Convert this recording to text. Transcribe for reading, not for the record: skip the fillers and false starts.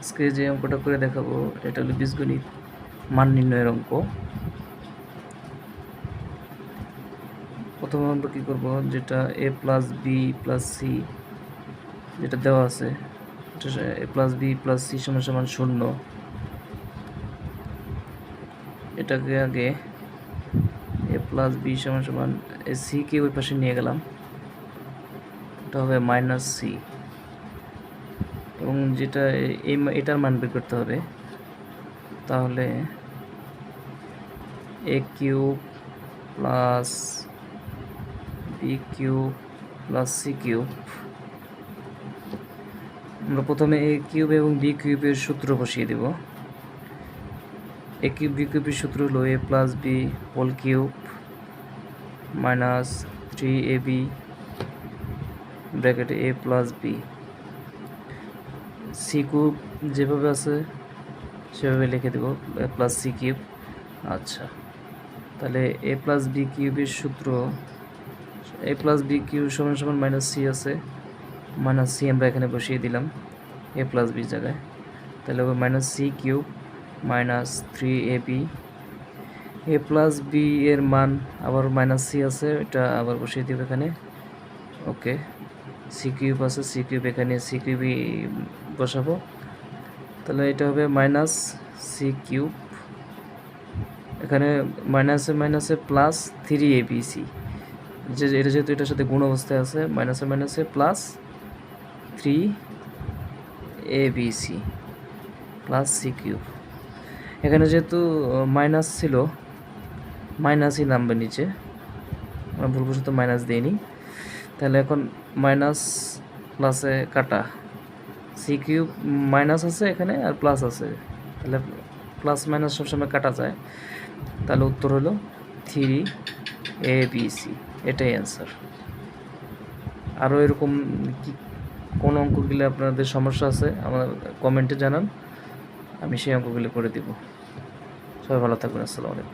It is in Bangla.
আজকে যে অঙ্কটা করে দেখাবো এটা হলো বীজগণিত মান নির্ণয়ের অঙ্ক। প্রথমে আমরা কী করব, যেটা a plus B plus C যেটা দেওয়া আছে, a plus B plus C সমান সমান 0, এটাকে আগে a প্লাস বি সমান সমান সিকে ওই পাশে নিয়ে গেলাম, এটা হবে মাইনাস সি, এবং যেটা এটার মান বের করতে হবে, তাহলে A cube plus B cube plus C cube. আমরা প্রথমে এ কিউব এবং বি কিউবের সূত্র বসিয়ে দেব। এ কিউব বি কিউবের সূত্র হলো A plus B whole cube minus 3ab ব্র্যাকেটে A plus B. C cube যেভাবে আছে সেভাবে লিখে দেব, এ প্লাস সি কিউব। আচ্ছা, তাহলে এ প্লাস বি কিউবের সূত্র, এ প্লাস বি কিউব সমান সমান মাইনাস সি আছে, মাইনাস সি আমরা এখানে বসিয়ে দিলাম এ প্লাস বির জায়গায়, তাহলে হবে minus C cube minus 3ab। A plus B এর মান আবার মাইনাস সি আছে, এটা আবার বসিয়ে দিব এখানে। ওকে, সি কিউব আছে, সি কিউব এখানে সি কিউবই বসাবো, তাহলে এটা হবে মাইনাস সি কিউব, এখানে মাইনাসে মাইনাসে প্লাস 3abc, যে এটা যেহেতু এটার সাথে গুণ অবস্থায় আছে, মাইনাসে মাইনাসে plus 3abc plus C cube. এখানে যেহেতু মাইনাস ছিল, মাইনাসই নামবে নিচে, আমরা ভুলবশত মাইনাস দিইনি, তাহলে এখন মাইনাস প্লাসে কাটা, সি কিউব মাইনাস আছে এখানে আর প্লাস আছে, তাহলে প্লাস মাইনাস সবসময় কাটা যায়, তাহলে উত্তর হলো 3abc, এটাই অ্যান্সার। আরও এরকম কি কোন অঙ্কগুলি আপনাদের সমস্যা আছে আমার কমেন্টে জানান, আমি সেই অঙ্কগুলি করে দিব। সবাই ভালো থাকবেন, আসসালামু আলাইকুম।